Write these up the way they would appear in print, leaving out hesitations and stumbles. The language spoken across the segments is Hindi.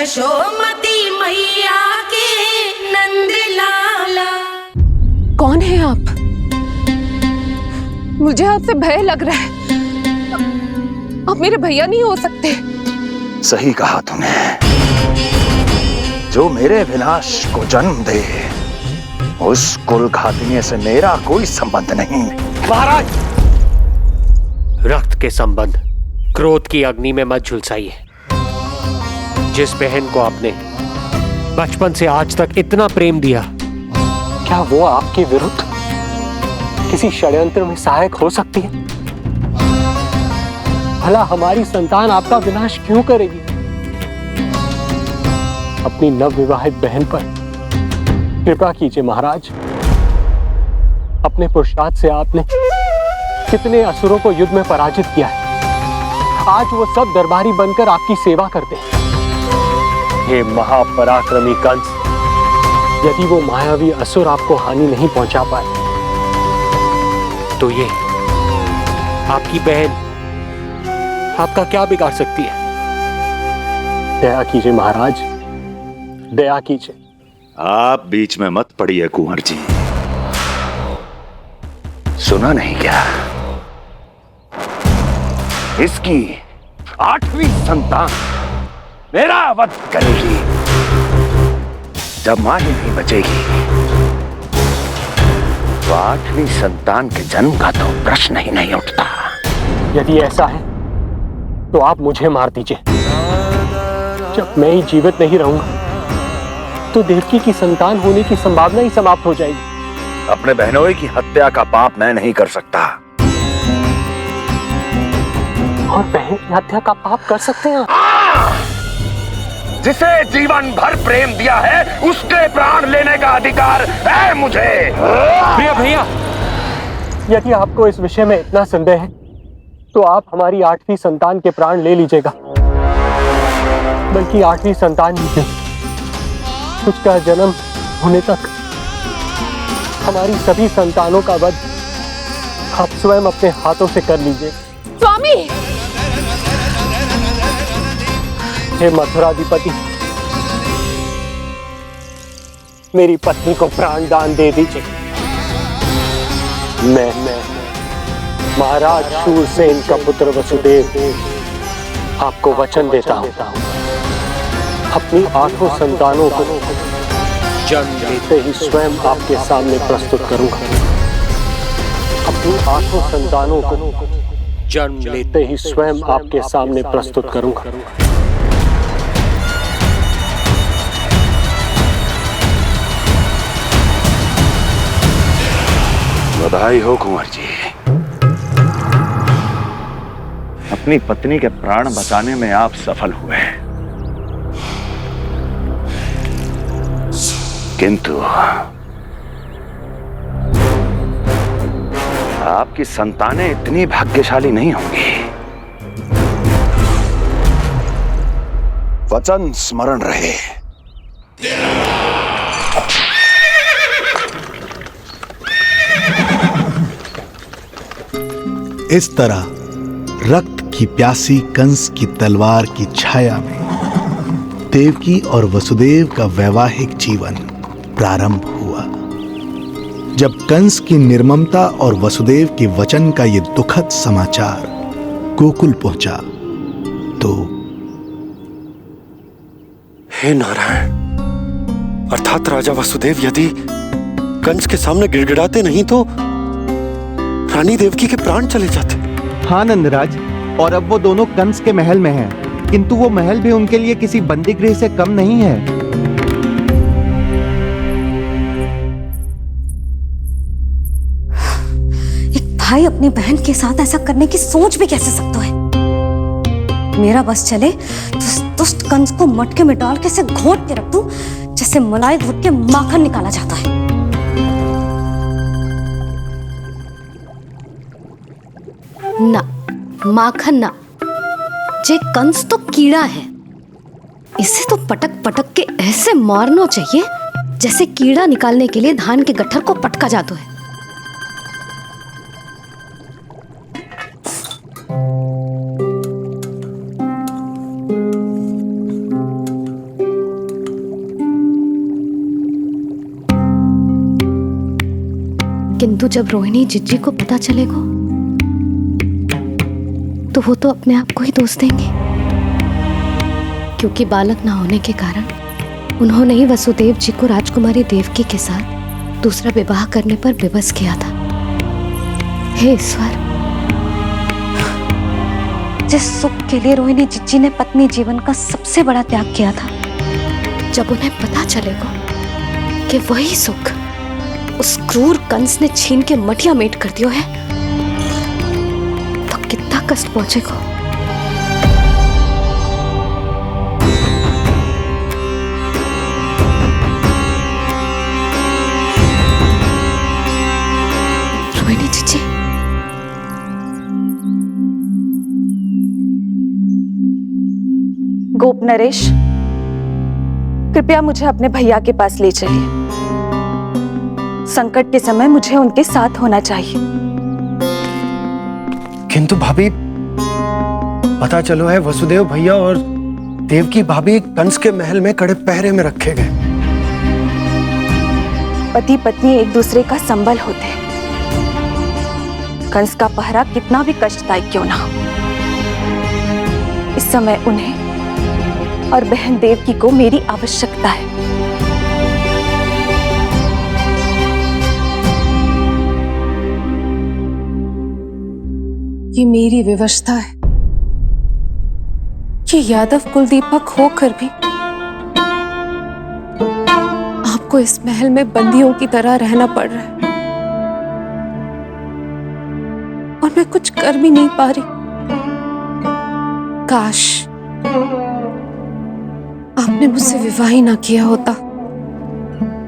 यशोमती मैया के नंद लाला। कौन है आप? मुझे आपसे भय लग रहा है। आप मेरे भैया नहीं हो सकते। सही कहा तूने। जो मेरे विनाश को जन्म दे उस कुल घातिनी से मेरा कोई संबंध नहीं। महाराज, रक्त के संबंध क्रोध की अग्नि में मत झुलसाइए। जिस बहन को आपने बचपन से आज तक इतना प्रेम दिया, क्या वो आपके विरुद्ध किसी षड्यंत्र में सहायक हो सकती है? भला हमारी संतान आपका विनाश क्यों करेगी? अपनी नवविवाहित बहन पर कृपा कीजिए महाराज। अपने पुरुषार्थ से आपने कितने असुरों को युद्ध में पराजित किया है। आज वो सब दरबारी बनकर आपकी सेवा करते हैं। हे महापराक्रमी कंस, यदि वो मायावी असुर आपको हानि नहीं पहुंचा पाए तो ये आपकी बहन आपका क्या बिगाड़ सकती है? दया कीजिए महाराज, दया कीजिए। आप बीच में मत पड़िए कुंवर जी। सुना नहीं क्या? इसकी 8वीं संतान मेरा वध करेगी। जब मां ही नहीं बचेगी तो 8वीं संतान के जन्म का तो प्रश्न ही नहीं उठता। यदि ऐसा है तो आप मुझे मार दीजिए। जब मैं ही जीवित नहीं रहूंगा तो देवकी की संतान होने की संभावना ही समाप्त हो जाएगी। अपने बहनोई की हत्या का पाप मैं नहीं कर सकता। और बहन की हत्या का पाप कर सकते हैं? जिसे जीवन भर प्रेम दिया है उसके प्राण लेने का अधिकार है मुझे। प्रिय भैया, यदि आपको इस विषय में इतना संदेह है तो आप हमारी 8वीं संतान के प्राण ले लीजिएगा। बल्कि 8वीं संतान ही नहीं, उसका जन्म होने तक हमारी सभी संतानों का वध आप स्वयं अपने हाथों से कर लीजिए। स्वामी! हे मथुराधिपति, मेरी पत्नी को प्राण दान दे दीजिए। मैं महाराज शूरसेन का पुत्र वसुदेव आपको वचन देता हूं, अपनी 8 संतानों को जन्म लेते ही स्वयं आपके सामने प्रस्तुत करूंगा। अपनी 8 संतानों को जन्म लेते ही स्वयं आपके सामने प्रस्तुत करूंगा। बधाई हो कुंवर जी। अपनी पत्नी के प्राण बचाने में आप सफल हुए, किंतु आपकी संतानें इतनी भाग्यशाली नहीं होंगी। वचन स्मरण रहे। इस तरह रक्त की प्यासी कंस की तलवार की छाया में देवकी और वसुदेव का वैवाहिक जीवन प्रारंभ हुआ। जब कंस की निर्ममता और वसुदेव के वचन का ये दुखद समाचार गोकुल पहुंचा तो हे नारायण, अर्थात राजा वसुदेव यदि कंस के सामने गिड़गिड़ाते नहीं तो रानी देवकी के प्राण चले जाते। हाँ नंदराज, और अब वो दोनों कंस के महल में हैं, किंतु वो महल भी उनके लिए किसी बंदी गृह से कम नहीं है। एक भाई अपनी बहन के साथ ऐसा करने की सोच भी कैसे सकता है? मेरा बस चले तो उस दुष्ट कंस को मटके में डाल के इसे घोंट के रख दूं, जैसे मलाई घोट के माखन निकाला जाता है। ना, माखन ना, जे कंस तो कीड़ा है। इसे तो पटक पटक के ऐसे मारना चाहिए जैसे कीड़ा निकालने के लिए धान के गट्ठर को पटका जाता है। किंतु जब रोहिणी जिज्जी को पता चलेगा तो वो तो अपने आप को ही दोष देंगे, क्योंकि बालक ना होने के कारण उन्होंने ही वसुदेव जी को राजकुमारी देवकी के साथ दूसरा विवाह करने पर विवश किया था। हे ईश्वर, जिस सुख के लिए रोहिणी जिज्जी ने पत्नी जीवन का सबसे बड़ा त्याग किया था, जब उन्हें पता चलेगा कि वही सुख उस क्रूर कंस ने छीन के मटिया मेट कर दिया है, तो कितना कष्ट पहुंचेगा। रोहिणी जीजी, गोप नरेश, कृपया मुझे अपने भैया के पास ले चलिए। संकट के समय मुझे उनके साथ होना चाहिए। किंतु भाभी, पता चलो है वसुदेव भैया और देवकी भाभी कंस के महल में कड़े पहरे में रखे गए। पति पत्नी एक दूसरे का संबल होते हैं। कंस का पहरा कितना भी कष्टदायक क्यों ना हो, इस समय उन्हें और बहन देवकी को मेरी आवश्यकता है। ये मेरी विवशता है। ये यादव कुलदीपक होकर भी आपको इस महल में बंदियों की तरह रहना पड़ रहा है, और मैं कुछ कर भी नहीं पा रही। काश आपने मुझसे विवाह ही ना किया होता।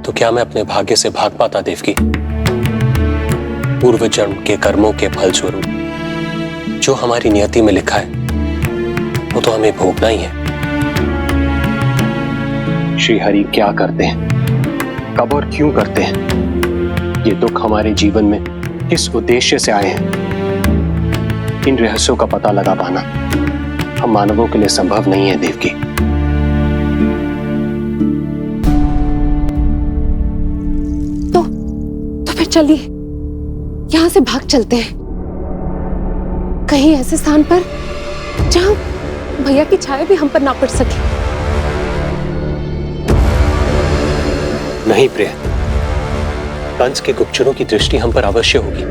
तो क्या मैं अपने भाग्य से भाग पाता देवकी? पूर्व जन्म के कर्मों के फलस्वरूप जो हमारी नियति में लिखा है वो तो हमें भोगना ही है। श्री हरि क्या करते हैं, कब और क्यों करते हैं, ये दुख हमारे जीवन में किस उद्देश्य से आए हैं, इन रहस्यों का पता लगा पाना हम मानवों के लिए संभव नहीं है देवकी। तो फिर चलिए यहां से भाग चलते हैं, कहीं ऐसे स्थान पर जहां भैया की छाया भी हम पर ना पड़ सके। नहीं प्रिय, कंस के गुप्तचरों की दृष्टि हम पर अवश्य होगी,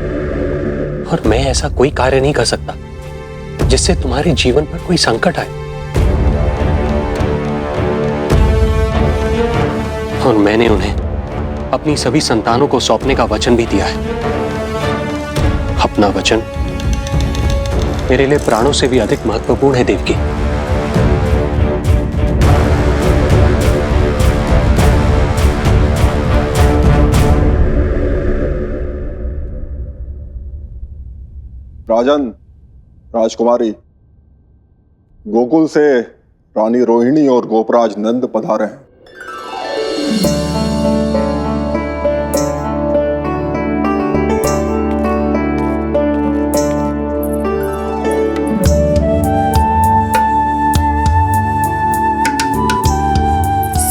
और मैं ऐसा कोई कार्य नहीं कर सकता जिससे तुम्हारे जीवन पर कोई संकट आए। और मैंने उन्हें अपनी सभी संतानों को सौंपने का वचन भी दिया है। अपना वचन मेरे लिए प्राणों से भी अधिक महत्वपूर्ण है देवकी। राजन, राजकुमारी, गोकुल से रानी रोहिणी और गोपराज नंद पधारे हैं।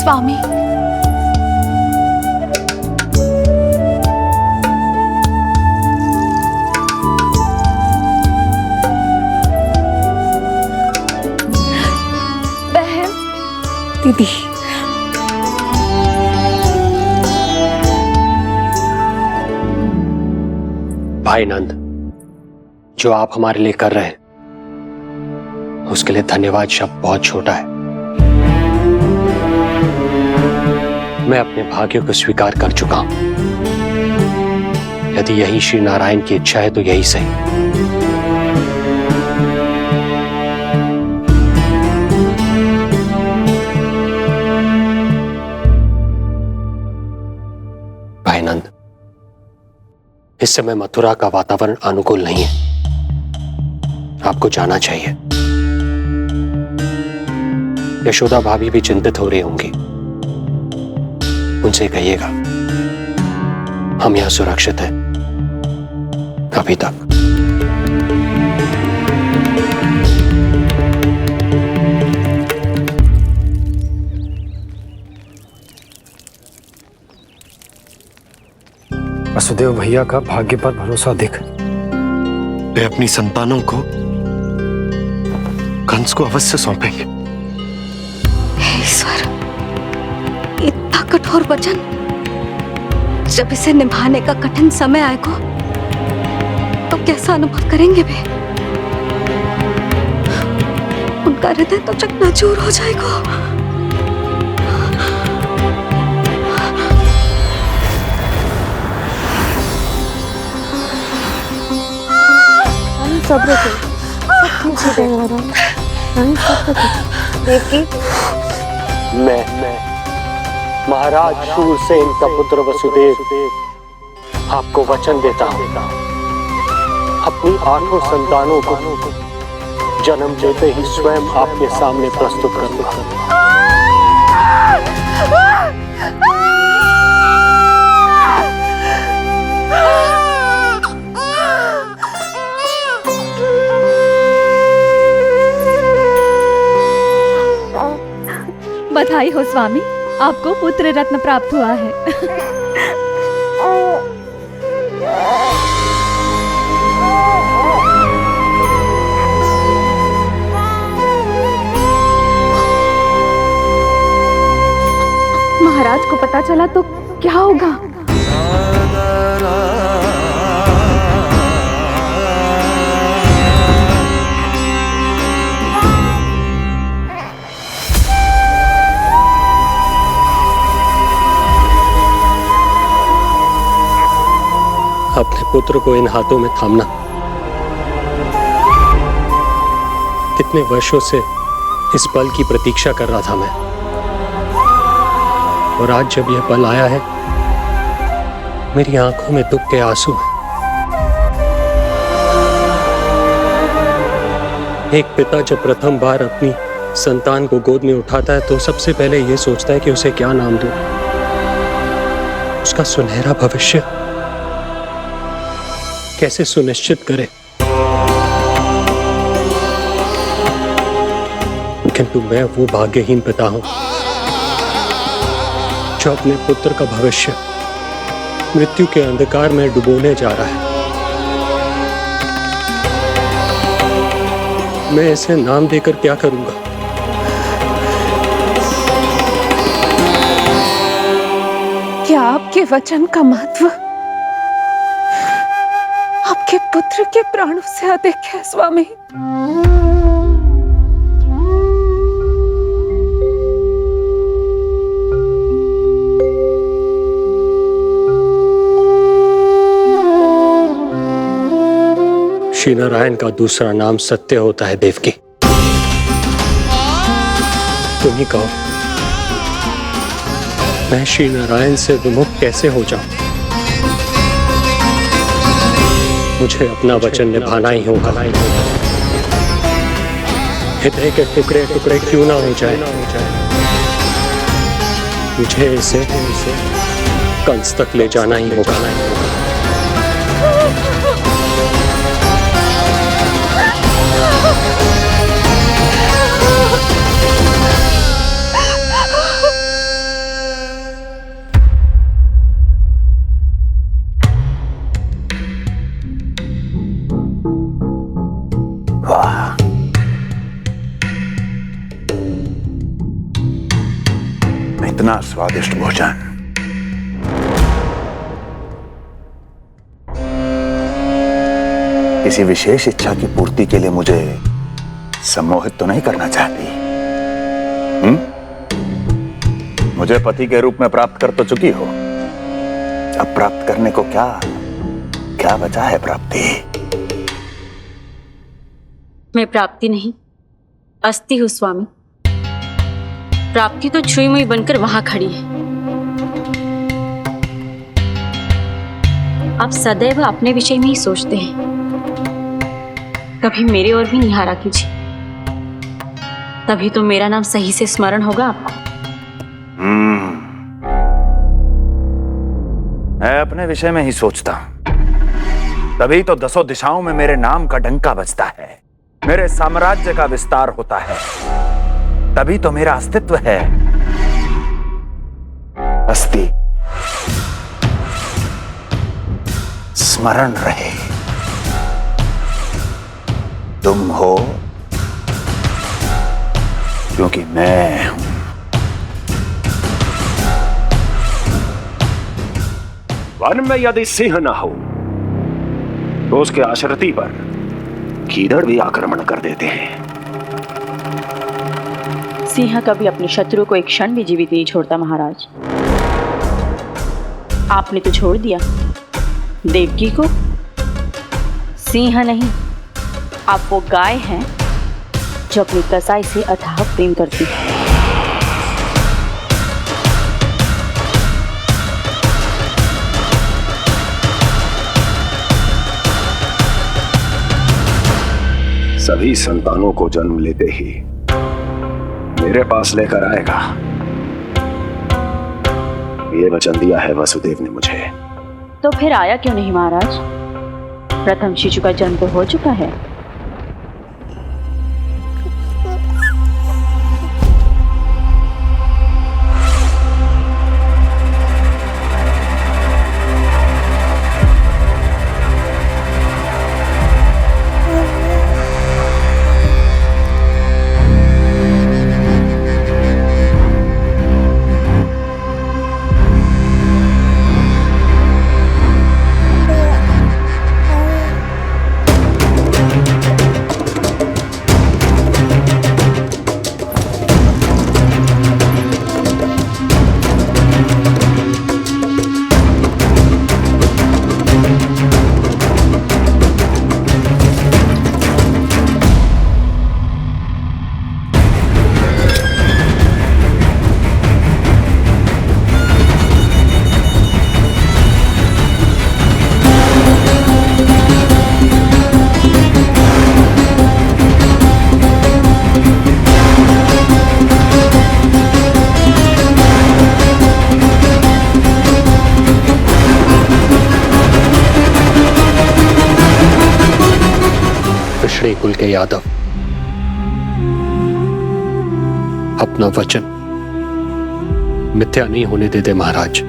स्वामी, बहन, दीदी, भाई नंद, जो आप हमारे लिए कर रहे हैं उसके लिए धन्यवाद शब्द बहुत छोटा है। मैं अपने भाग्य को स्वीकार कर चुका हूं। यदि यही श्री नारायण की इच्छा है तो यही सही। भाई नंद, इस समय मथुरा का वातावरण अनुकूल नहीं है, आपको जाना चाहिए। यशोदा भाभी भी चिंतित हो रही होंगी, उनसे कहिएगा हम यहां सुरक्षित हैं अभी तक। वसुदेव भैया का भाग्य पर भरोसा देख वे अपनी संतानों को कंस को अवश्य सौंपेंगे। ईश्वर, इतना कठोर वचन, जब इसे निभाने का कठिन समय आएगा तो कैसा अनुभव करेंगे वे? उनका हृदय तो चकनाचूर हो जाएगा। सब्र से सब ठीक हो जाएगा। देवकी, मैं महाराज शूरसेन का पुत्र वसुदेव आपको वचन देता हूं, अपनी 8 संतानों को जन्म देते ही स्वयं आपके सामने प्रस्तुत कर दूंगा। बधाई हो स्वामी, आपको पुत्र रत्न प्राप्त हुआ है। महाराज को पता चला तो क्या होगा? अपने पुत्र को इन हाथों में थामना। कितने वर्षों से इस पल की प्रतीक्षा कर रहा था मैं, और आज जब यह पल आया है, मेरी आंखों में दुख के आंसू हैं। एक पिता जब प्रथम बार अपनी संतान को गोद में उठाता है तो सबसे पहले यह सोचता है कि उसे क्या नाम दूं, उसका सुनहरा भविष्य कैसे सुनिश्चित करे। किंतु मैं वो भाग्यहीन पिता हूं जो अपने पुत्र का भविष्य मृत्यु के अंधकार में डुबोने जा रहा है। मैं इसे नाम देकर क्या करूंगा? क्या आपके वचन का महत्व आपके पुत्र के प्राणों से अधिक है स्वामी? श्री नारायण का दूसरा नाम सत्य होता है देवकी। तुम ही कहो, मैं श्री नारायण से विमुख कैसे हो जाऊं? मुझे अपना वचन निभाना ही होगा। हृदय के टुकड़े टुकड़े क्यों ना हो जाए, मुझे इसे कंस तक ले जाना ही होगा। इतना स्वादिष्ट भोजन किसी विशेष इच्छा की पूर्ति के लिए मुझे सम्मोहित तो नहीं करना चाहती? मुझे पति के रूप में प्राप्त कर तो चुकी हो, अब प्राप्त करने को क्या क्या बचा है? प्राप्ति? मैं प्राप्ति नहीं, अस्थि हूं स्वामी। प्राप्ति तो छुई मुई बनकर वहां खड़ी है। आप सदैव अपने विषय में ही सोचते हैं, कभी मेरे ओर भी निहारा कीजिए, तभी तो मेरा नाम सही से स्मरण होगा आपको। मैं अपने विषय में ही सोचता हूं, तभी तो 10 दिशाओं में मेरे नाम का डंका बजता है, मेरे साम्राज्य का विस्तार होता है, तभी तो मेरा अस्तित्व है। अस्थि स्मरण रहे, तुम हो क्योंकि मैं हूं। वन में यदि सिंह न हो तो उसके आश्रिति पर गीदड़ भी आक्रमण कर देते हैं। सिंह कभी अपने शत्रु को एक क्षण भी जीवित नहीं छोड़ता महाराज। आपने तो छोड़ दिया देवकी को। सिंह नहीं, आप वो गाय हैं जो अपनी कसाई से अथाह प्रेम करती है। सभी संतानों को जन्म लेते ही मेरे पास लेकर आएगा, ये वचन दिया है वसुदेव ने मुझे। तो फिर आया क्यों नहीं महाराज? प्रथम शिशु का जन्म तो हो चुका है। कुल के यादव अपना वचन मिथ्या नहीं होने देते महाराज।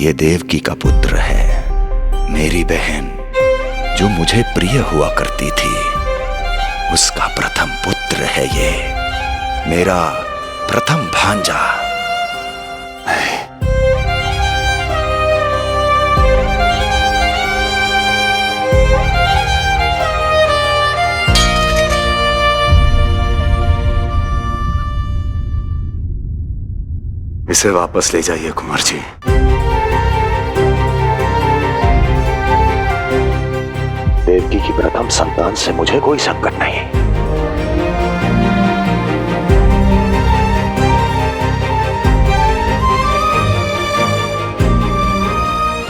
ये देवकी का पुत्र है, मेरी बहन जो मुझे प्रिय हुआ करती थी, उसका प्रथम पुत्र है ये, मेरा प्रथम भांजा। इसे वापस ले जाइए कुंवर जी। देवकी की प्रथम संतान से मुझे कोई संकट नहीं।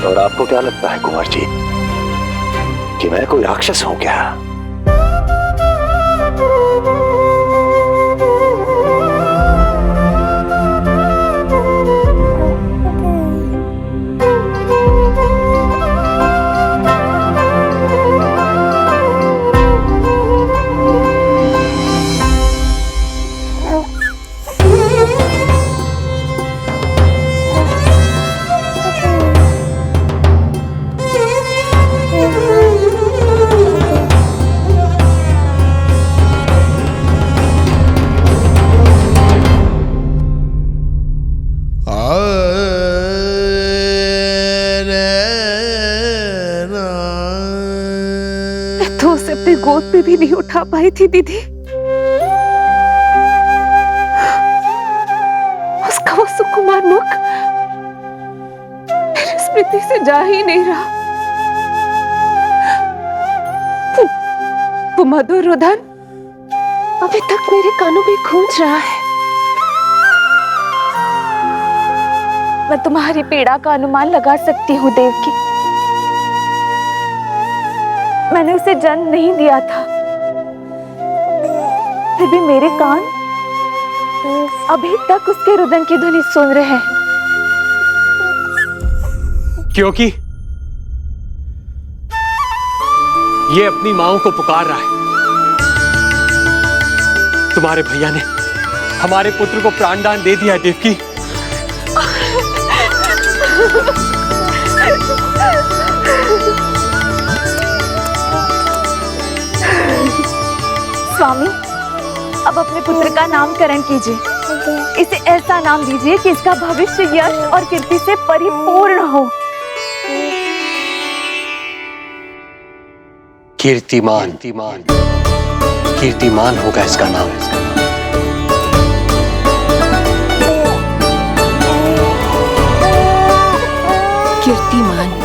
और आपको क्या लगता है कुंवर जी कि मैं कोई राक्षस हूं क्या? तो उसे अपनी गोद पे भी नहीं उठा पाई थी दीदी। उसका वो सुकुमार मुख मेरी स्मृति से जा ही नहीं रहा। वो मधुर रुदन अभी तक मेरे कानों में गूंज रहा है। मैं तुम्हारी पीड़ा का अनुमान लगा सकती हूँ देवकी। मैंने उसे जन्म नहीं दिया था, फिर भी मेरे कान अभी तक उसके रुदन की ध्वनि सुन रहे हैं। क्योंकि ये अपनी माओ को पुकार रहा है। तुम्हारे भैया ने हमारे पुत्र को प्राणदान दे दिया देवकी। स्वामी, अब अपने पुत्र का नामकरण कीजिए। इसे ऐसा नाम दीजिए कि इसका भविष्य यश और कीर्ति से परिपूर्ण हो। कीर्तिमान। कीर्तिमान होगा इसका नाम। कीर्तिमान।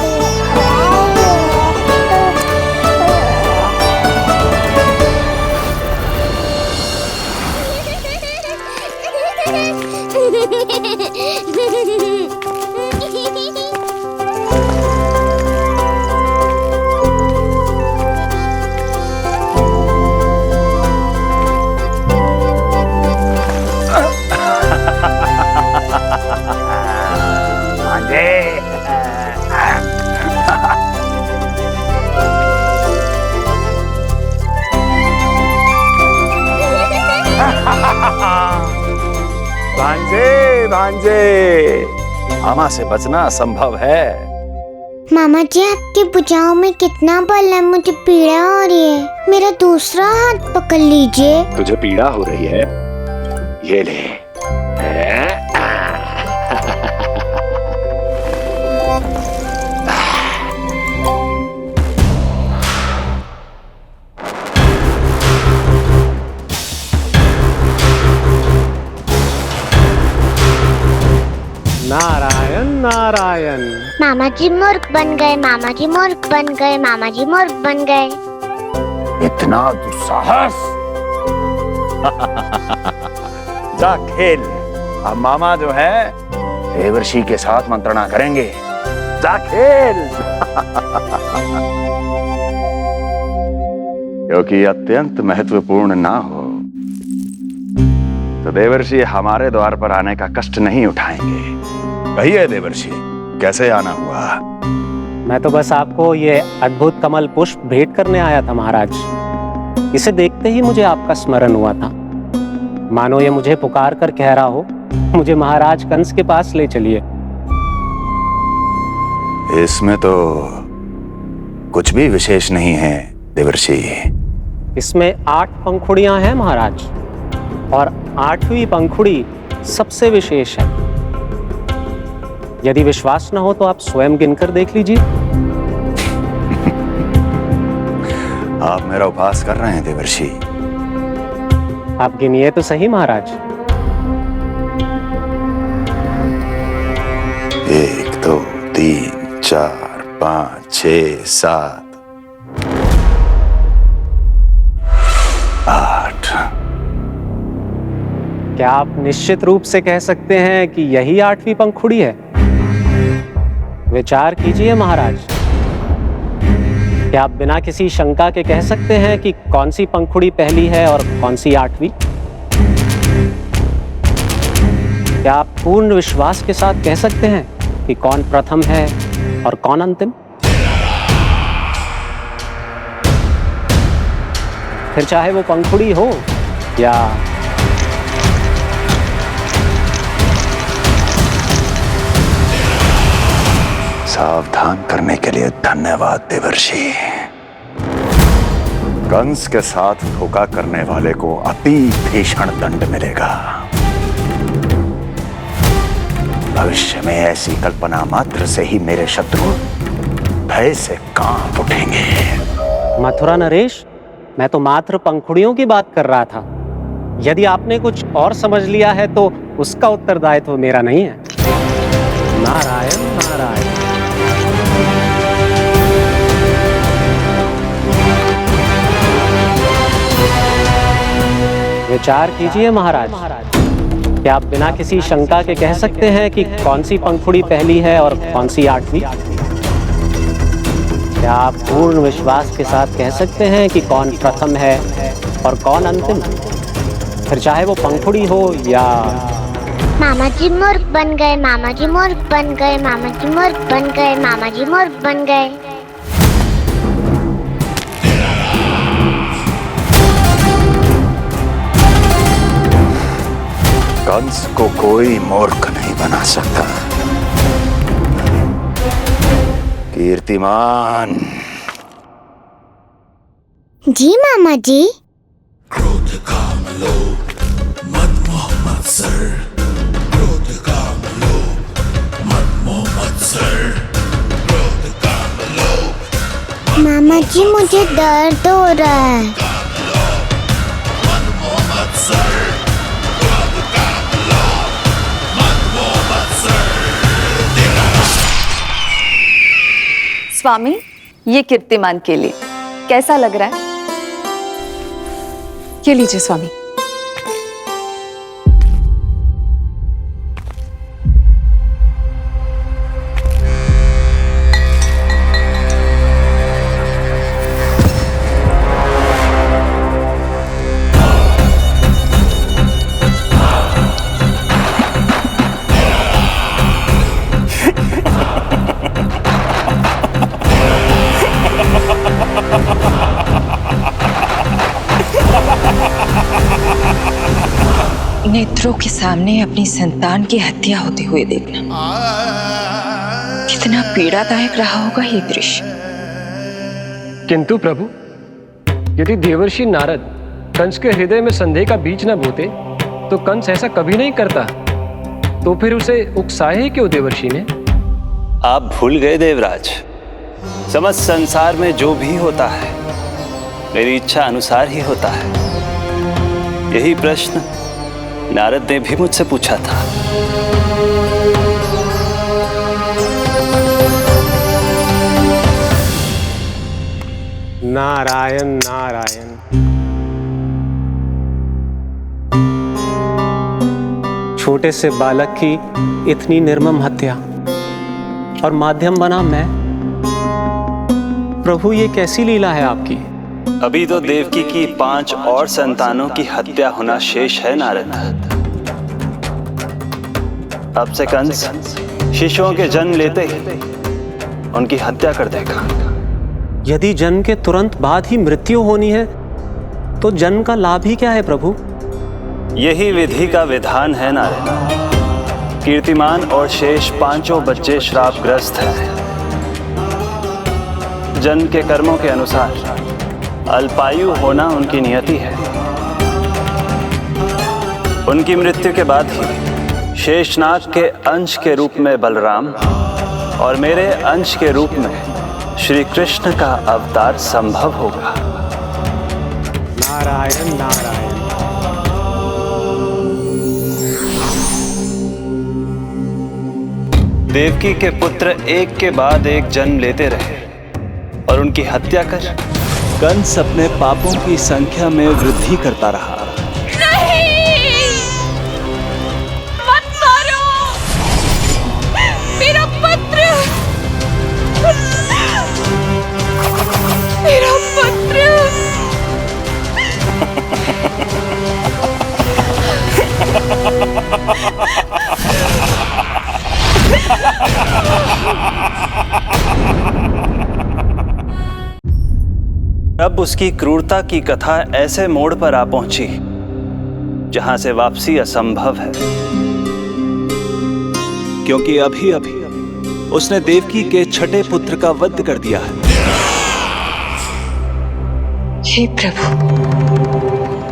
भांजे भांजे, मामा से बचना असंभव है। मामा जी, आपकी भुजाओं में कितना बल है, मुझे पीड़ा हो रही है। मेरा दूसरा हाथ पकड़ लीजिए। तुझे पीड़ा हो रही है? ये ले। नारायण नारायण। मामा जी मूर्ख बन गए, मामा जी मूर्ख बन गए, मामा जी मूर्ख बन गए। इतना दुस्साहस! जा खेल। अब मामा जो है देवर्षि के साथ मंत्रणा करेंगे। जा खेल। क्योंकि अत्यंत महत्वपूर्ण ना हो तो देवर्षि हमारे द्वार पर आने का कष्ट नहीं उठाएंगे। कहिए देवर्षि, कैसे आना हुआ? मैं तो बस आपको ये अद्भुत कमल पुष्प भेंट करने आया था महाराज। इसे देखते ही मुझे आपका स्मरण हुआ था। मानो ये मुझे पुकार कर कह रहा हो, मुझे महाराज कंस के पास ले चलिए। इसमें तो कुछ भी विशेष नहीं है देवर्षि। इसमें 8 पंखुड़ियां हैं महाराज, और 8वीं पंखुड़ी सबसे विशेष है। यदि विश्वास न हो तो आप स्वयं गिनकर देख लीजिए। आप मेरा उपहास कर रहे हैं देवर्षि। आप गिनिए तो सही महाराज। 1 2 3 4 5 6 7 8। क्या आप निश्चित रूप से कह सकते हैं कि यही 8वीं पंखुड़ी है? विचार कीजिए महाराज। क्या आप बिना किसी शंका के कह सकते हैं कि कौन सी पंखुड़ी पहली है और कौन सी 8वीं? क्या आप पूर्ण विश्वास के साथ कह सकते हैं कि कौन प्रथम है और कौन अंतिम? फिर चाहे वो पंखुड़ी हो या सावधान करने के लिए धन्यवाद देवर्षि। कंस के साथ धोखा करने वाले को अति भीषण दंड मिलेगा। भविष्य में ऐसी कल्पना मात्र से ही मेरे शत्रु भय से कांप उठेंगे। मथुरा नरेश, मैं तो मात्र पंखुड़ियों की बात कर रहा था। यदि आपने कुछ और समझ लिया है तो उसका उत्तरदायित्व मेरा नहीं है। नारायण नारायण। विचार कीजिए महाराज। क्या आप बिना किसी शंका के कह सकते हैं कि कौन सी पंखुड़ी पहली है और कौन सी आठवीं? क्या आप पूर्ण विश्वास के साथ कह सकते हैं कि कौन प्रथम है और कौन अंतिम? फिर चाहे वो पंखुड़ी हो या... मामा जी मूर्ख बन गए, मामा जी मूर्ख बन गए, मामा जी मूर्ख बन गए, मामा जी मूर्ख बन गए। कंस को कोई मूर्ख नहीं बना सकता। कीर्तिमान। जी मामा जी। क्रोध काम लोभ मद मोह मत्सर, क्रोध काम लोभ मद मोह मत्सर, क्रोध काम लोभ। मामा जी मुझे दर्द हो रहा है। मद मोह मत्सर, क्रोध काम लोभ मद मोह मत्सर। स्वामी, ये कीर्तिमान के लिए कैसा लग रहा है? ये लीजिए स्वामी। नेत्रों के सामने अपनी संतान की हत्या होते हुए देखना कितना पीड़ादायक रहा होगा ये दृश्य। किंतु प्रभु, यदि देवर्षि नारद कंस के हृदय में संदेह का बीज न बोते तो कंस ऐसा कभी नहीं करता। तो फिर उसे उकसाए ही क्यों देवर्षि ने? आप भूल गए देवराज, समस्त संसार में जो भी होता है मेरी इच्छा अनुसार ही होता है। यही प्रश्न नारद ने भी मुझसे पूछा था। नारायण नारायण। छोटे से बालक की इतनी निर्मम हत्या और माध्यम बना मैं। प्रभु, ये कैसी लीला है आपकी? अभी तो देवकी की 5 और संतानों की हत्या होना शेष है नारद। अब से कंस शिशुओं के जन्म लेते ही उनकी हत्या कर देगा। यदि जन्म के तुरंत बाद ही मृत्यु होनी है तो जन्म का लाभ ही क्या है प्रभु? यही विधि का विधान है नारद। कीर्तिमान और शेष 5 बच्चे श्रापग्रस्त हैं। जन्म के कर्मों के अनुसार अल्पायु होना उनकी नियति है। उनकी मृत्यु के बाद ही शेषनाग के अंश के रूप में बलराम और मेरे अंश के रूप में श्री कृष्ण का अवतार संभव होगा। नारायण नारायण। देवकी के पुत्र एक के बाद एक जन्म लेते रहे और उनकी हत्या कर कंस अपने पापों की संख्या में वृद्धि करता रहा। नहीं! मत मारो! मेरा पुत्र! मेरा पुत्र! अब उसकी क्रूरता की कथा ऐसे मोड़ पर आ पहुंची जहां से वापसी असंभव है, क्योंकि अभी अभी उसने देवकी के छठे पुत्र का वध कर दिया है। हे प्रभु,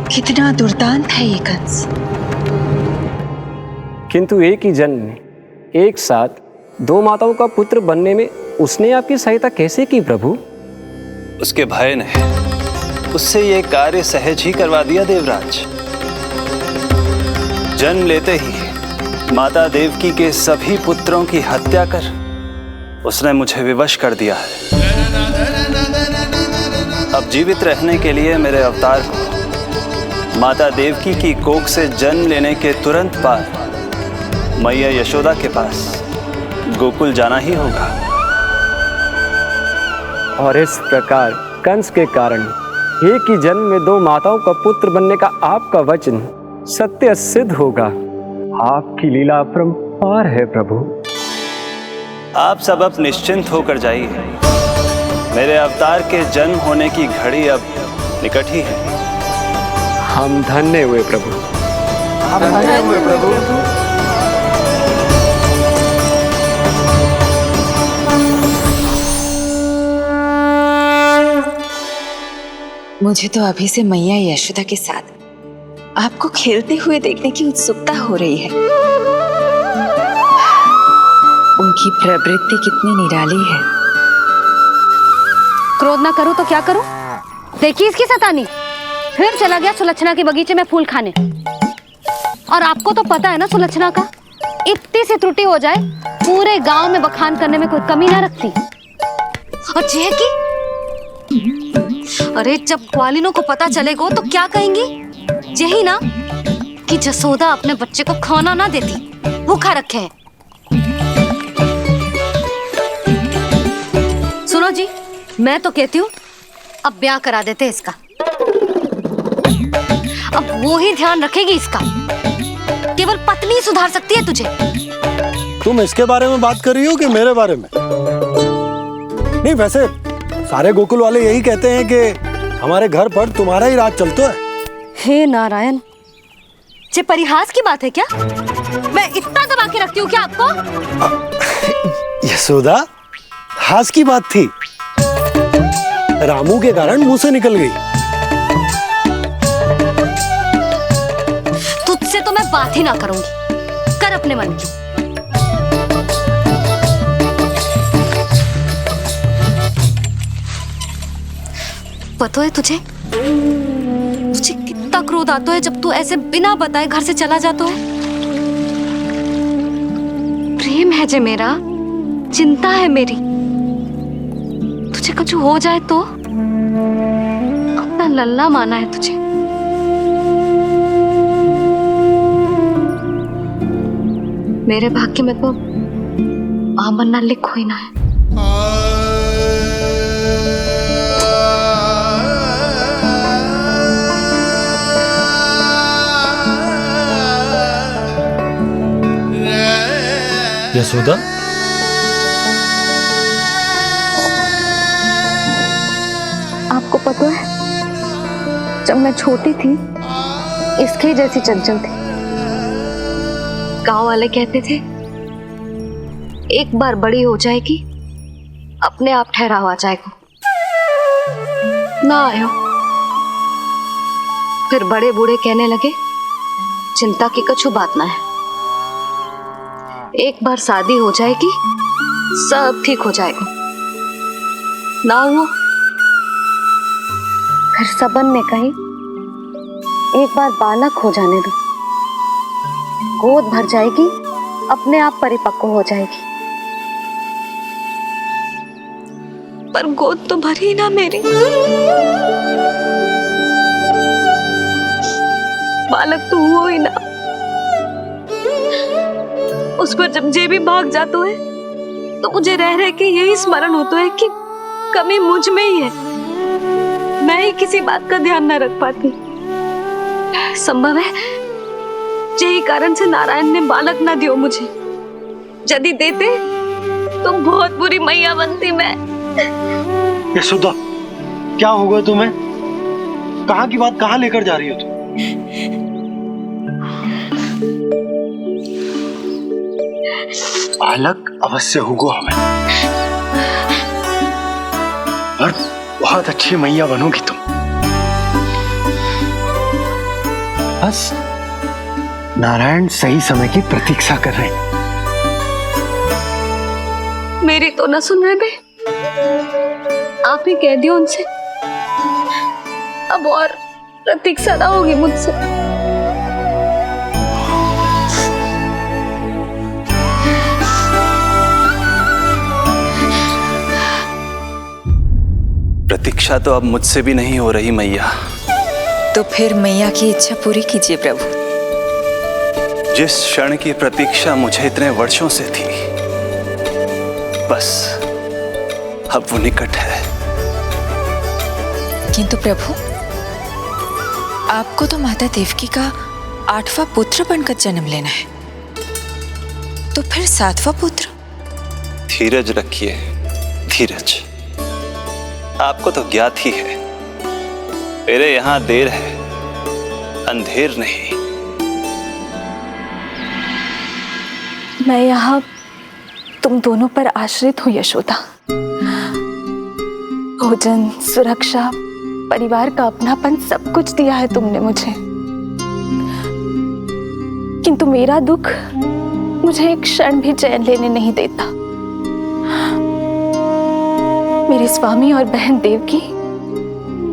कितना दुर्दांत है ये कंस। किंतु एक ही जन्म में एक साथ 2 माताओं का पुत्र बनने में उसने आपकी सहायता कैसे की प्रभु? उसके भय ने उससे ये कार्य सहज ही करवा दिया देवराज। जन्म लेते ही माता देवकी के सभी पुत्रों की हत्या कर उसने मुझे विवश कर दिया है। अब जीवित रहने के लिए मेरे अवतार को माता देवकी की कोख से जन्म लेने के तुरंत बाद मैया यशोदा के पास गोकुल जाना ही होगा। और इस प्रकार कंस के कारण एक ही जन्म में दो माताओं का पुत्र बनने का आपका वचन सत्य सिद्ध होगा। आपकी लीला अपरंपार है प्रभु। आप सब अब निश्चिंत होकर जाइए। मेरे अवतार के जन्म होने की घड़ी अब निकट ही है। हम धन्य हुए प्रभु। हम धन्य हुए प्रभु। मुझे तो अभी से मैया यशोदा के साथ आपको खेलते हुए देखने की उत्सुकता हो रही है। उनकी प्रवृत्ति कितनी निराली है। क्रोध ना करूं तो क्या करूं? देखिए इसकी शैतानी, फिर चला गया सुलक्षणा के बगीचे में फूल खाने। और आपको तो पता है ना सुलक्षणा का, इतनी सी त्रुटि हो जाए पूरे गांव में बखान करने में कोई कमी ना रखती। और जे की अरे जब ग्वालिनों को पता चलेगा तो क्या कहेंगी? यही ना कि जसोदा अपने बच्चे को खाना ना देती, भूखा रखे है। सुनो जी, मैं तो कहती हूँ अब ब्याह करा देते इसका। अब वो ही ध्यान रखेगी इसका। केवल पत्नी सुधार सकती है तुझे। तुम इसके बारे में बात कर रही हो कि मेरे बारे में? नहीं, वैसे सारे गोकुल वाले यही कहते हैं कि हमारे घर पर तुम्हारा ही राज चलता है। हे नारायण, ये परिहास की बात है क्या? मैं इतना दबा के रखती हूँ क्या आपको? यशोदा, हास की बात थी। रामू के कारण मुंह से निकल गई। तुझसे तो मैं बात ही ना करूंगी। कर अपने मन की। पता है तुझे कितना क्रोध आता है जब तू ऐसे बिना बताए घर से चला जाता है। प्रेम है जे मेरा, चिंता है मेरी। तुझे कुछ हो जाए तो अपना लल्ला माना है तुझे। मेरे भाग्य में तो मां बनना लिखो ही ना है। यशोदा, आपको पता है, जब मैं छोटी थी इसके जैसी चंचल थी। गांव वाले कहते थे एक बार बड़ी हो जाएगी अपने आप ठहराव आ जाएगा। ना आयो। फिर बड़े बूढ़े कहने लगे चिंता की कछु बात ना है, एक बार शादी हो जाएगी सब ठीक हो जाएगा। ना हुआ। फिर सबन ने कही एक बार बालक हो जाने दो, गोद भर जाएगी अपने आप परिपक्व हो जाएगी। पर गोद तो भरी ना मेरी। बालक तो हुआ ही ना। उस पर जब जे भी भाग जाता है तो मुझे रह रह के यही स्मरण होता है कि कमी मुझ में ही है। मैं ही किसी बात का ध्यान न रख पाती। संभव है यही कारण से नारायण ने बालक ना दियो मुझे। यदि देते तो बहुत बुरी मैया बनती मैं। यशोदा, क्या होगा तुम्हें? कहाँ की बात कहाँ लेकर जा रही हो तुम? बालक अवश्य होगा हमें, और बहुत अच्छी मैया बनोगी तुम। बस नारायण सही समय की प्रतीक्षा कर रहे हैं। मेरी तो ना सुन रहे बे। आप ही कह दियो उनसे, अब और प्रतीक्षा ना होगी मुझसे। प्रतीक्षा तो अब मुझसे भी नहीं हो रही मैया। तो फिर मैया की इच्छा पूरी कीजिए प्रभु। जिस क्षण की प्रतीक्षा मुझे इतने वर्षों से थी, बस अब वो निकट है। किंतु प्रभु, आपको तो माता देवकी का 8वां पुत्र बनकर जन्म लेना है, तो फिर 7वां पुत्र? धीरज रखिए, धीरज। आपको तो ज्ञात ही है, मेरे यहां देर है, अंधेर नहीं। मैं यहाँ तुम दोनों पर आश्रित हूँ यशोदा। भोजन, सुरक्षा, परिवार का अपनापन सब कुछ दिया है तुमने मुझे, किंतु मेरा दुख मुझे एक क्षण भी चैन लेने नहीं देता। मेरे स्वामी और बहन देवकी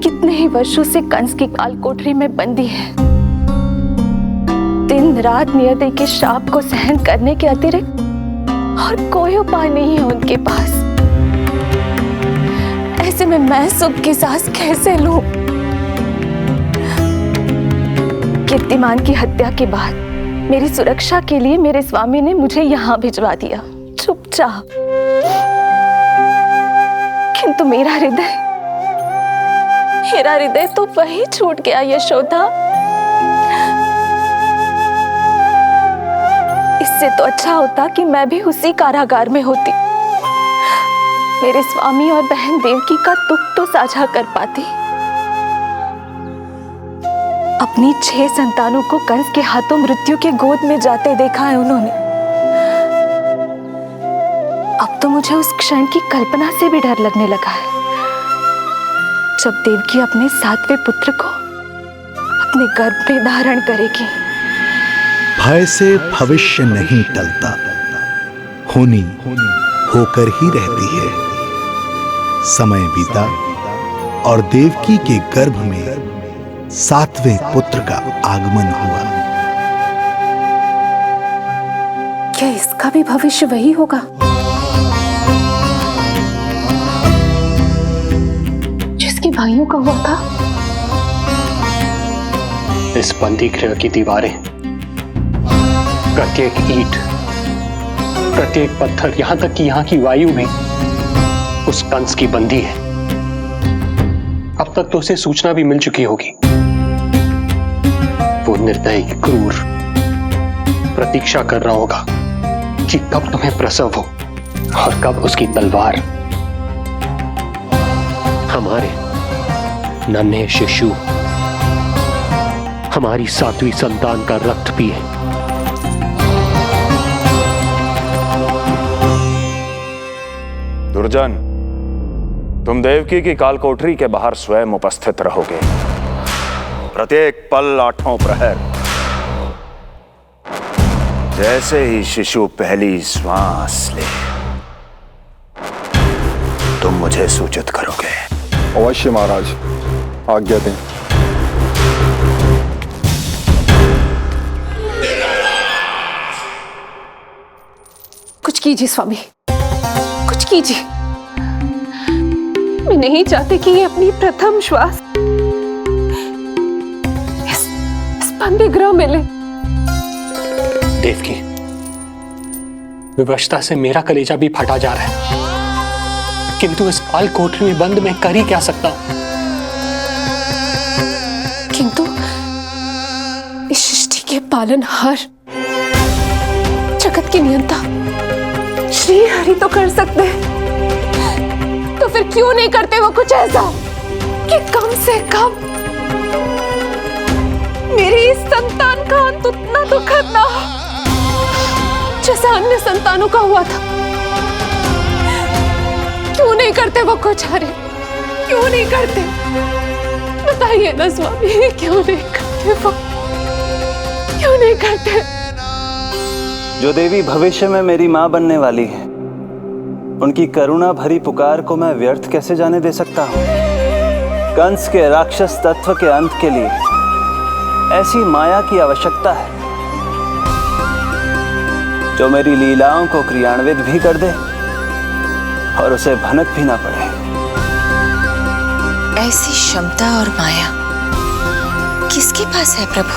कितने ही वर्षों से कंस की काल कोठरी में बंदी है। दिन रात नियति के शाप को सहन करने के अतिरिक्त और कोई उपाय नहीं है उनके पास। ऐसे में मैं सुख की सांस कैसे लूं? कीर्तिमान की हत्या के बाद मेरी सुरक्षा के लिए मेरे स्वामी ने मुझे यहाँ भिजवा दिया चुपचाप, किंतु मेरा हृदय तो वही छूट गया यशोदा। इससे तो अच्छा होता कि मैं भी उसी कारागार में होती, मेरे स्वामी और बहन देवकी का दुख तो साझा कर पाती। अपनी 6 संतानों को कंस के हाथों मृत्यु के गोद में जाते देखा है उन्होंने। अब तो मुझे उस क्षण की कल्पना से भी डर लगने लगा है, जब देवकी अपने 7वें पुत्र को अपने गर्भ में धारण करेगी। भय से भविष्य नहीं टलता, होनी होकर ही रहती है। समय बीता और देवकी के गर्भ में 7वें पुत्र का आगमन हुआ। क्या इसका भी भविष्य वही होगा जिसके भाइयों का हुआ था? इस बंदी गृह की दीवारें, प्रत्येक ईंट, प्रत्येक पत्थर, यहां तक कि यहां की वायु भी उस कंस की बंदी है। अब तक तो उसे सूचना भी मिल चुकी होगी। वो निर्दयी, क्रूर प्रतीक्षा कर रहा होगा कि कब तुम्हें प्रसव हो और कब उसकी तलवार हमारे नन्हे शिशु, हमारी 7वीं संतान का रक्त पिए। दुर्जन, तुम देवकी की कालकोठरी के बाहर स्वयं उपस्थित रहोगे, प्रत्येक पल 8वां प्रहर। जैसे ही शिशु पहली श्वास ले, तुम मुझे सूचित करोगे। अवश्य महाराज, आज्ञा दें। कुछ कीजिए स्वामी, कुछ कीजिए। मैं नहीं चाहती कि ये अपनी प्रथम श्वास इस बंदी गृह में ले। देवकी, विवशता से मेरा कलेजा भी फटा जा रहा है, किंतु इस काल कोठरी में बंद मैं कर ही क्या सकता हूं? किंतु इस सृष्टि के पालनहार, जगत के नियंता श्री हरि तो कर सकते हैं, तो फिर क्यों नहीं करते वो कुछ ऐसा कि कम से कम मेरी इस संतान का अंत उतना दुखद ना हो जैसा अन्य संतानों का हुआ था। क्यों नहीं करते वो कुछ? हरे क्यों नहीं करते? बताइए ना स्वामी, क्यों नहीं करते वो? क्यों नहीं करते? जो देवी भविष्य में मेरी मां बनने वाली है, उनकी करुणा भरी पुकार को मैं व्यर्थ कैसे जाने दे सकता हूं? कंस के राक्षस तत्व के अंत के लिए ऐसी माया की आवश्यकता है जो मेरी लीलाओं को क्रियान्वित भी कर दे और उसे भनक भी ना पड़े। ऐसी क्षमता और माया किसके पास है प्रभु?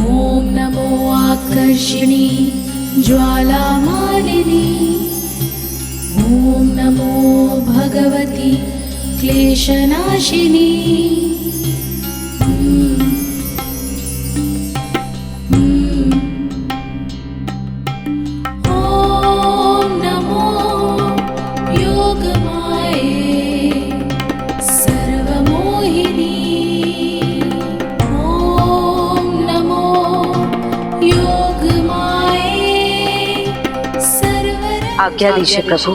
ओम नमो आकर्षिणी ज्वाला मालिनी, ओम नमो भगवती क्लेशनाशिनी। ओम नमो योगमाये सर्वमोहिनी। ओम नमो योगमाये आज्ञा दीजिए प्रभु।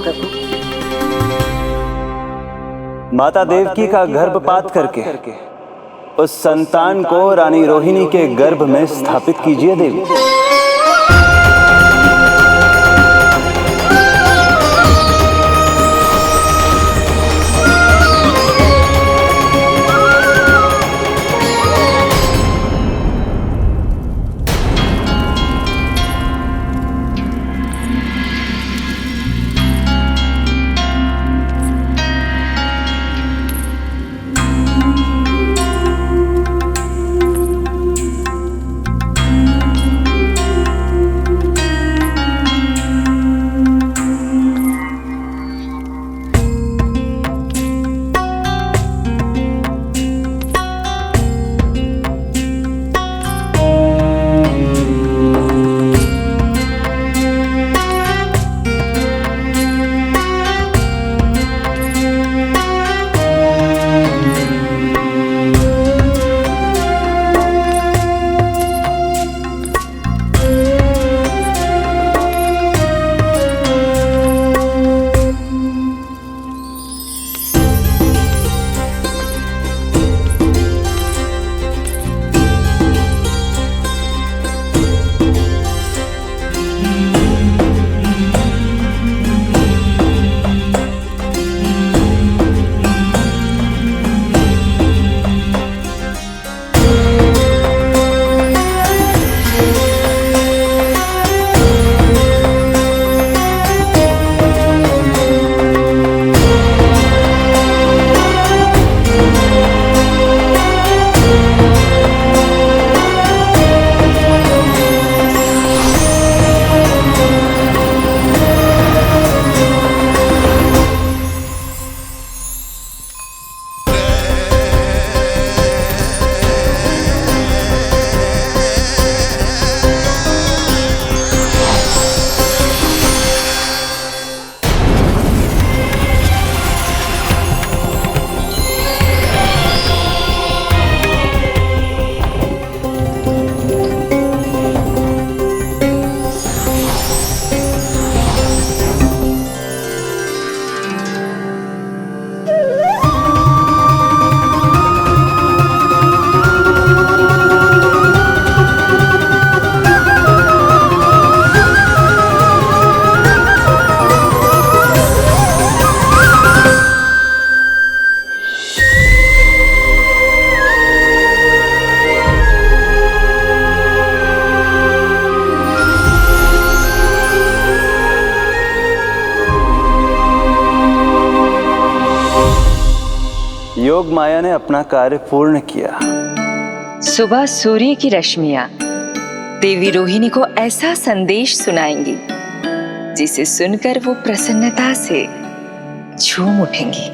माता देवकी का गर्भपात करके उस संतान को रानी रोहिणी के गर्भ में स्थापित कीजिए देवी। योग माया ने अपना कार्य पूर्ण किया। सुबह सूर्य की रश्मियां देवी रोहिणी को ऐसा संदेश सुनाएंगी जिसे सुनकर वो प्रसन्नता से झूम उठेंगी।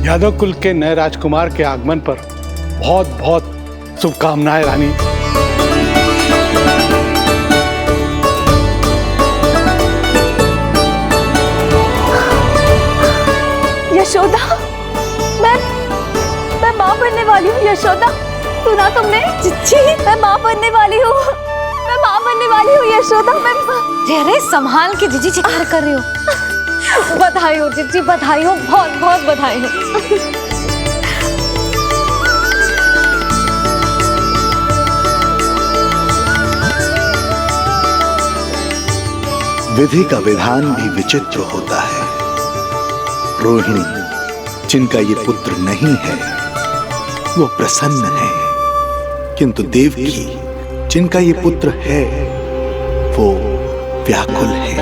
यादव कुल के नए राजकुमार के आगमन पर बहुत बहुत शुभकामनाएं रानी। यशोदा, मैं माँ बनने वाली हूँ। यशोदा, सुना तुमने? चिच्ची, मैं माँ बनने वाली हूँ। मैं माँ बनने वाली हूँ यशोदा। अरे संभाल के जीजी चित्कार कर रही हो। बधाई हो चिच्ची, बधाई हो, बहुत बहुत बधाई हो। विधि का विधान भी विचित्र होता है। रोहिणी, जिनका ये पुत्र नहीं है वो प्रसन्न है, किंतु देवकी जिनका ये पुत्र है वो व्याकुल है।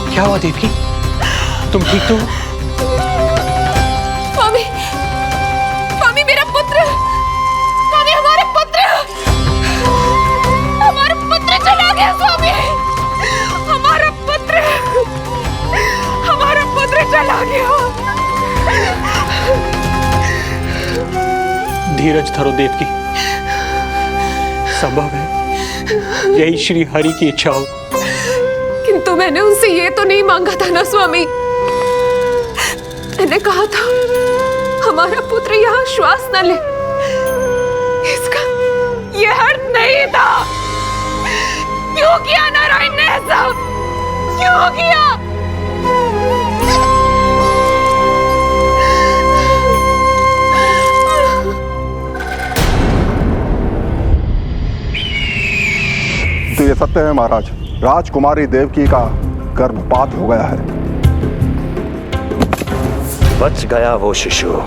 क्या हुआ देवकी? तुम ठीक तो हो? स्वामी, स्वामी मेरा पुत्र, स्वामी हमारा पुत्र चला गया। स्वामी हमारा पुत्र चला गया। धीरज धरो देवकी, संभव है यही श्री हरि की इच्छा हो। किंतु मैंने उनसे ये तो नहीं मांगा था ना स्वामी। मैंने कहा था हमारा पुत्र यहाँ श्वास न ले, इसका ये अर्थ नहीं था। क्यों किया नारायण ने ऐसा? क्यों किया? तो ये सत्य है महाराज, राजकुमारी देवकी का गर्भपात हो गया है। बच गया वो शिशु।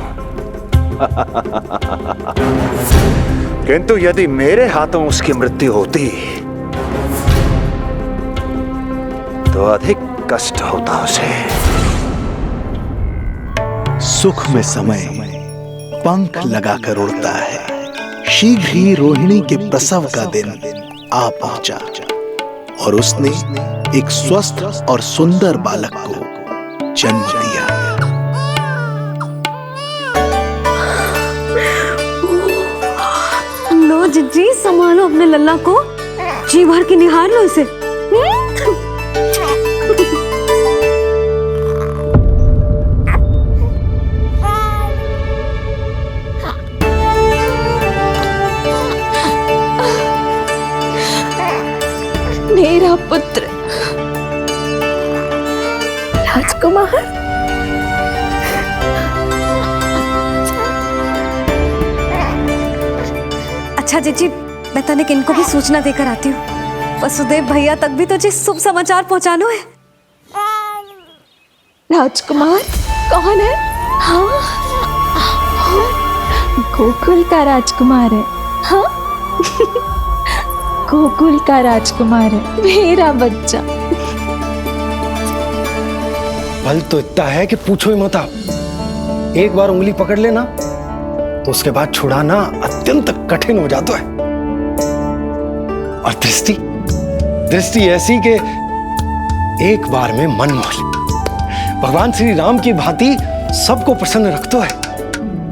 किंतु यदि मेरे हाथों उसकी मृत्यु होती तो अधिक कष्ट होता उसे। सुख में समय पंख लगाकर उड़ता है। शीघ्र ही रोहिणी के प्रसव का दिन आ पहुंचा और उसने एक स्वस्थ और सुंदर बालक को जन्म दिया। लो जिज्जी, संभालो अपने लल्ला को, जी भर के निहार लो इसे। मेरा पुत्र राजकुमार। अच्छा जीजी, मैं तनिक इनको भी सूचना देकर आती हूँ। वसुदेव भैया तक भी तुझे शुभ समाचार पहुंचाना है। राजकुमार कौन है? हाँ, गोकुल का राजकुमार है। हाँ गोकुल का राजकुमार है मेरा बच्चा। बल तो इतना है कि पूछो ही मत आप। एक बार उंगली पकड़ लेना तो उसके बाद छुड़ाना अत्यंत कठिन हो जाता है। और दृष्टि ऐसी कि एक बार में मन मोह ले। भगवान श्री राम की भांति सबको प्रसन्न रखतो है।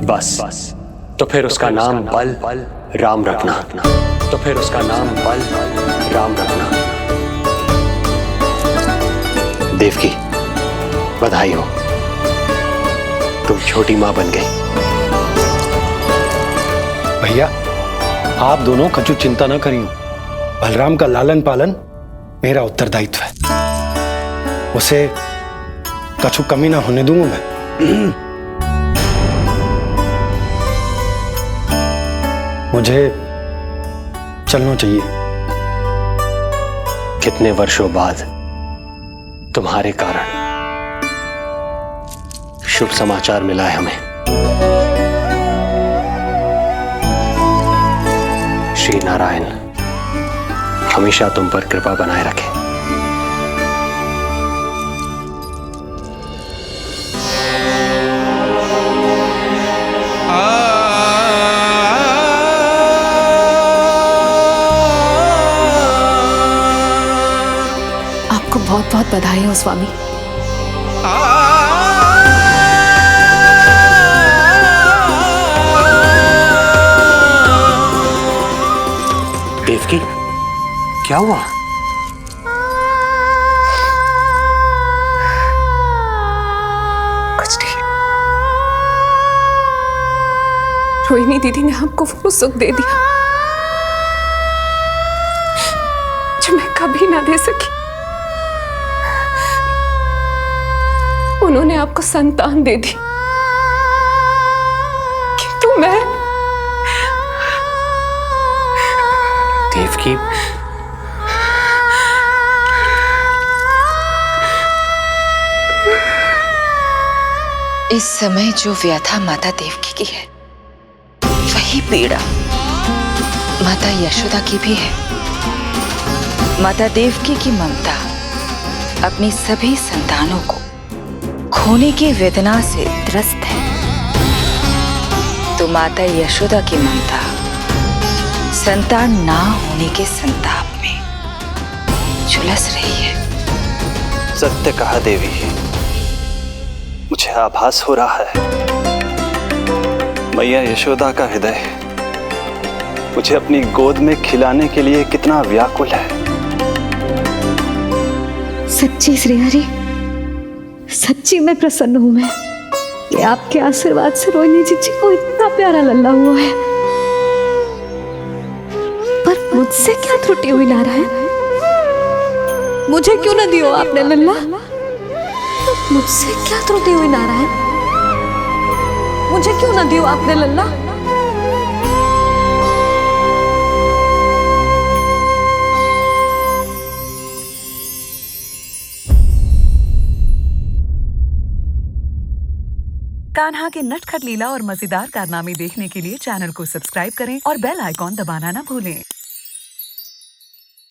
बस तो फिर उसका नाम बल राम रखना। तो फिर उसका नाम बल राम रखना। देवकी, बधाई हो, तुम छोटी मां बन गई। भैया, आप दोनों कछु चिंता न करियो। बलराम का लालन पालन मेरा उत्तरदायित्व है। उसे कछु कमी ना होने दूंगा मैं। मुझे चलना चाहिए। कितने वर्षों बाद तुम्हारे कारण शुभ समाचार मिला है हमें। श्री नारायण हमेशा तुम पर कृपा बनाए रखे। आपको बहुत बहुत बधाई हो स्वामी। देवकी, क्या हुआ? कुछ नहीं। रोहिणी दीदी ने हमको वो सुख दे दिया जो मैं कभी ना दे सकी। उन्होंने आपको संतान दे दी, किंतु मैं देवकी, इस समय जो व्यथा माता देवकी की है, वही पीड़ा माता यशोदा की भी है। माता देवकी की ममता अपनी सभी संतानों को खोने की वेदना से त्रस्त है, तो माता यशोदा की ममता संतान ना होने के संताप में झुलस रही है। सत्य कहा देवी, मुझे आभास हो रहा है मैया यशोदा का हृदय मुझे अपनी गोद में खिलाने के लिए कितना व्याकुल है। सच्ची श्रीहरि, सच्ची में प्रसन्न हूं मैं कि आपके आशीर्वाद से रोहिणी जी को इतना प्यारा लल्ला हुआ है। पर मुझसे क्या त्रुटि हुई नारायण? मुझे क्यों न दियो आपने लल्ला? मुझसे क्या त्रुटि हुई नारायण? मुझे क्यों न दियो आपने लल्ला? कान्हा के नटखट लीला और मजेदार कारनामे देखने के लिए चैनल को सब्सक्राइब करें और बेल आइकॉन दबाना ना भूलें।